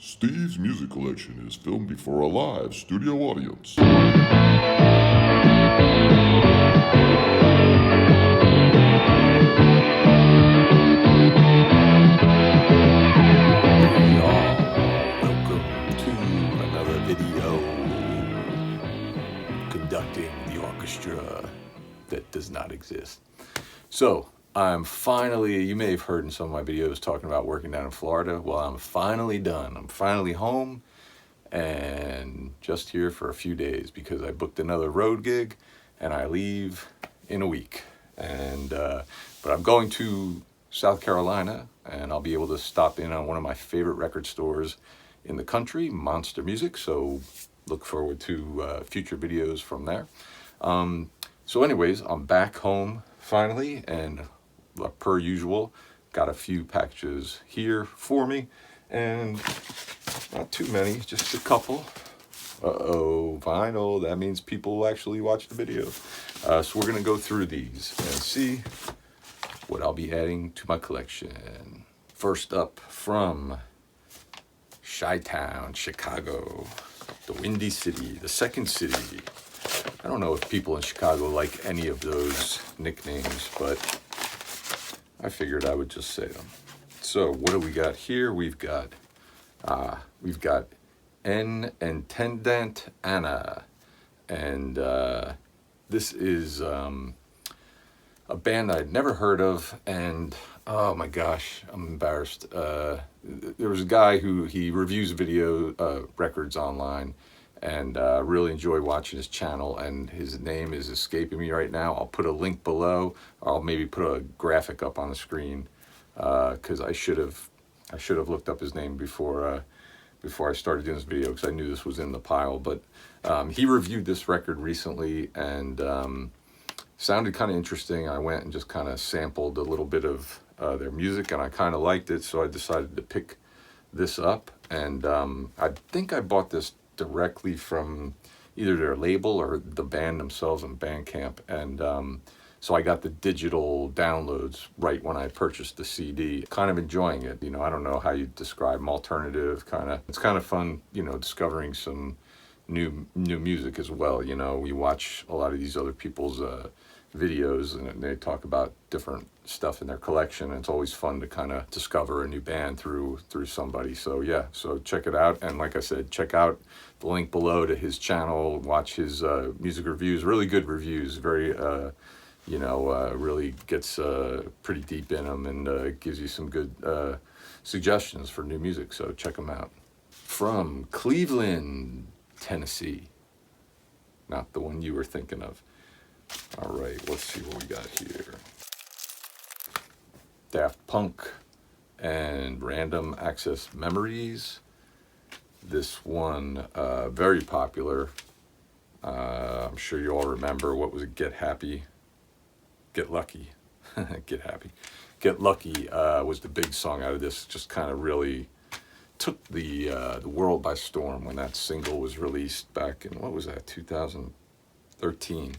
Steve's music collection is filmed before a live studio audience. Welcome to another video conducting the orchestra that does not exist. So I'm finally, you may have heard in some of my videos talking about working down in Florida. Well, I'm finally done. I'm finally home and just here for a few days because I booked another road gig and I leave in a week. But I'm going to South Carolina and I'll be able to stop in on one of my favorite record stores in the country, Monster Music. So look forward to future videos from there. So anyways, I'm back home finally, and per usual, got a few packages here for me, and not too many, just a couple. Vinyl, that means people will actually watch the video. So we're gonna go through these and see what I'll be adding to my collection. First up, from Chi-Town, Chicago, the Windy City, the Second City. I don't know if people in Chicago like any of those nicknames, but I figured I would just say them. So what do we got here? We've got En Intendant Anna, and this is a band I'd never heard of, and oh my gosh, I'm embarrassed. There was a guy who he reviews video records online, and really enjoy watching his channel, and his name is escaping me right now. I'll put a link below, or I'll maybe put a graphic up on the screen, because I should have looked up his name before I started doing this video, because I knew this was in the pile. But he reviewed this record recently, and sounded kind of interesting. I went and just kind of sampled a little bit of their music, and I kind of liked it, so I decided to pick this up. And I think I bought this directly from either their label or the band themselves on Bandcamp, and so I got the digital downloads right when I purchased the CD. Kind of enjoying it. You know, I don't know how you describe them, alternative kind of. It's kind of fun, you know, discovering some new music as well. You know, we watch a lot of these other people's videos, and they talk about different stuff in their collection, and it's always fun to kind of discover a new band through somebody. So yeah, so check it out, and like I said, check out the link below to his channel, watch his music reviews, really good reviews, very really gets pretty deep in them, and gives you some good suggestions for new music, so check them out. From Cleveland, Tennessee, not the one you were thinking of. All right, let's see what we got here. Daft Punk and Random Access Memories. This one, very popular. I'm sure you all remember, what was it? Get Happy, Get Lucky. Get Happy, Get Lucky was the big song out of this. Just kind of really took the world by storm when that single was released back in, what was that, 2013.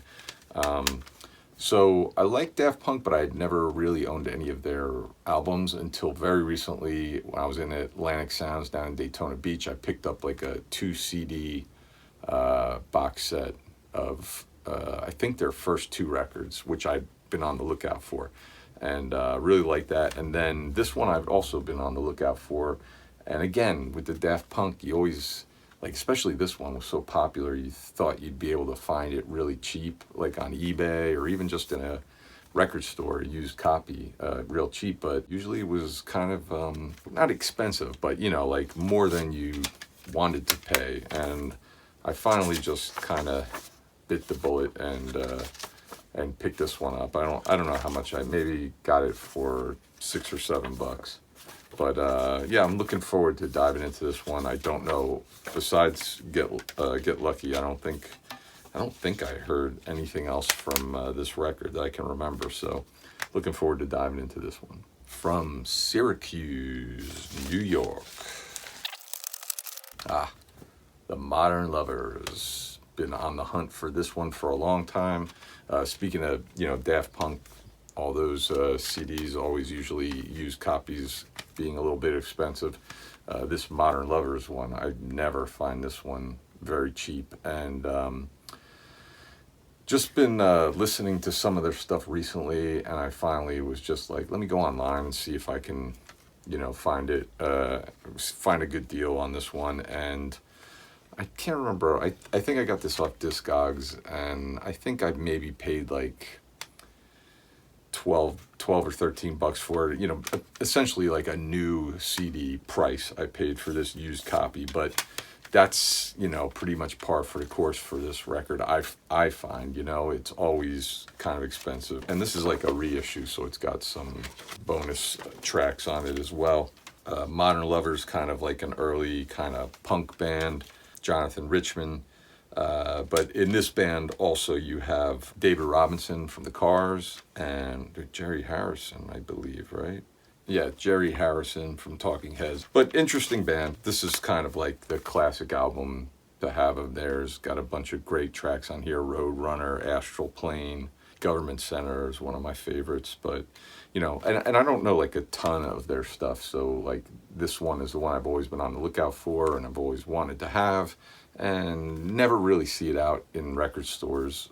So I like Daft Punk, but I had never really owned any of their albums until very recently. When I was in Atlantic Sounds down in Daytona Beach, I picked up like a 2 CD box set of I think their first 2 records, which I'd been on the lookout for, and really liked that. And then this one I've also been on the lookout for, and again with the Daft Punk, you always, like, especially this one was so popular, you thought you'd be able to find it really cheap, like on eBay or even just in a record store, a used copy, real cheap. But usually it was kind of not expensive, but you know, like more than you wanted to pay. And I finally just kind of bit the bullet and picked this one up. I don't know how much. I maybe got it for $6 or $7. But yeah, I'm looking forward to diving into this one. I don't know, besides Get Lucky, I don't think I heard anything else from this record that I can remember. So looking forward to diving into this one. From Syracuse, New York. The Modern Lovers. Been on the hunt for this one for a long time. Speaking of, you know, Daft Punk, all those CDs, always usually used copies being a little bit expensive. This Modern Lovers one, I never find this one very cheap. And just been listening to some of their stuff recently, and I finally was just like, let me go online and see if I can, find a good deal on this one. And I can't remember. I think I got this off Discogs, and I think I maybe paid like 12 or 13 bucks for it. Essentially like a new CD price I paid for this used copy, but that's, pretty much par for the course for this record. I find, it's always kind of expensive. And this is like a reissue, so it's got some bonus tracks on it as well. Modern Lovers, kind of like an early kind of punk band. Jonathan Richman. But in this band also you have David Robinson from the Cars and Jerry Harrison, I believe, right? Yeah, Jerry Harrison from Talking Heads. But interesting band. This is kind of like the classic album to have of theirs. Got a bunch of great tracks on here. Road Runner, Astral Plane, Government Center is one of my favorites. But, and I don't know like a ton of their stuff. So like this one is the one I've always been on the lookout for and I've always wanted to have and never really see it out in record stores.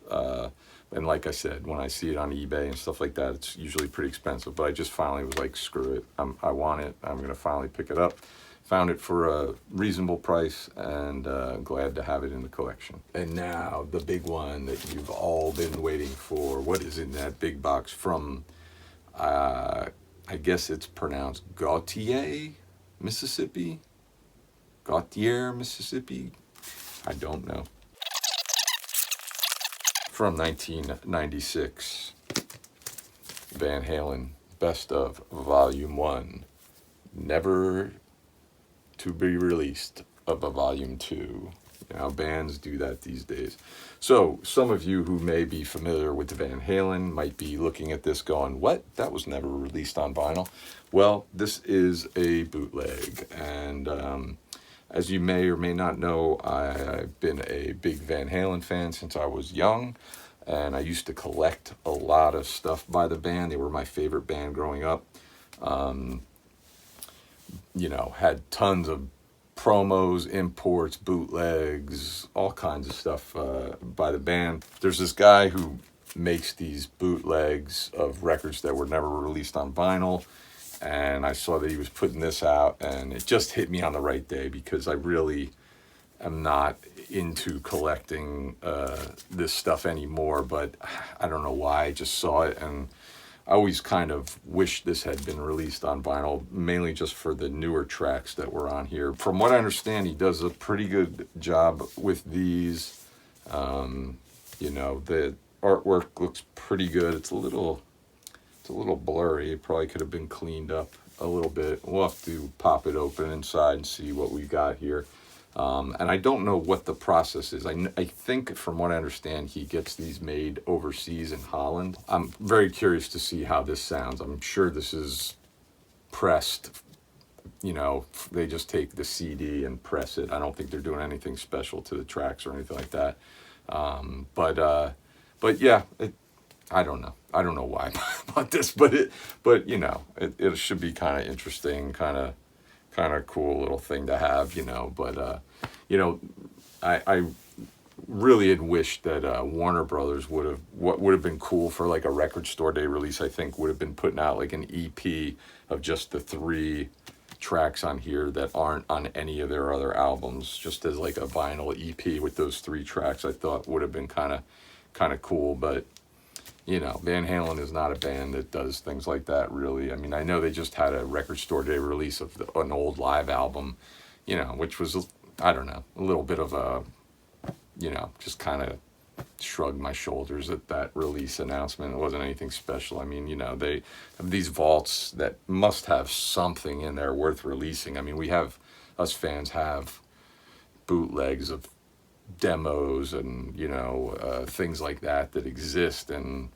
And like I said, when I see it on eBay and stuff like that, it's usually pretty expensive. But I just finally was like, screw it. I want it. I'm going to finally pick it up. Found it for a reasonable price and glad to have it in the collection. And now the big one that you've all been waiting for. What is in that big box from, I guess it's pronounced Gautier, Mississippi? Gautier, Mississippi? I don't know. From 1996, Van Halen, Best of Volume 1, never to be released of a Volume 2. Bands do that these days. So some of you who may be familiar with the Van Halen might be looking at this going, what? That was never released on vinyl? Well, this is a bootleg, and as you may or may not know, I've been a big Van Halen fan since I was young, and I used to collect a lot of stuff by the band. They were my favorite band growing up. Had tons of promos, imports, bootlegs, all kinds of stuff by the band. There's this guy who makes these bootlegs of records that were never released on vinyl. And I saw that he was putting this out, and it just hit me on the right day because I really am not into collecting this stuff anymore. But I don't know why. I just saw it, and I always kind of wish this had been released on vinyl, mainly just for the newer tracks that were on here. From what I understand, he does a pretty good job with these. The artwork looks pretty good. It's a little blurry. It probably could have been cleaned up a little bit. We'll have to pop it open inside and see what we got here. And I don't know what the process is. I think from what I understand, he gets these made overseas in Holland. I'm very curious to see how this sounds. I'm sure this is pressed. They just take the CD and press it. I don't think they're doing anything special to the tracks or anything like that. But yeah, I don't know. I don't know why I bought this, but it should be kind of interesting, kind of cool little thing to have, But I really had wished that Warner Brothers what would have been cool for like a record store day release. I think would have been putting out like an EP of just the 3 tracks on here that aren't on any of their other albums, just as like a vinyl EP with those 3 tracks. I thought would have been kind of cool, but. Van Halen is not a band that does things like that, really. I mean, I know they just had a record store day release of an old live album, which was, I don't know, a little bit of a, just kind of shrugged my shoulders at that release announcement. It wasn't anything special. I mean, they have these vaults that must have something in there worth releasing. I mean, us fans have bootlegs of demos and, things like that exist, and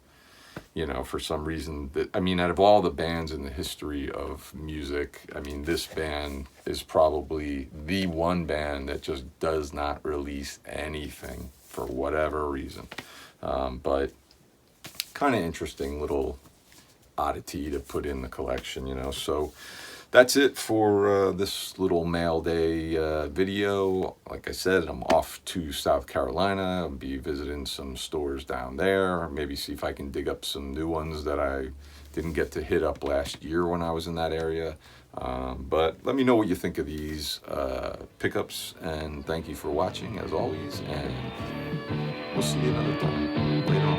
for some reason out of all the bands in the history of music, this band is probably the one band that just does not release anything for whatever reason. But kind of interesting little oddity to put in the collection, So that's it for this little mail day video. Like I said, I'm off to South Carolina. I'll be visiting some stores down there. Maybe see if I can dig up some new ones that I didn't get to hit up last year when I was in that area. But let me know what you think of these pickups, and thank you for watching as always, and we'll see you another time later on.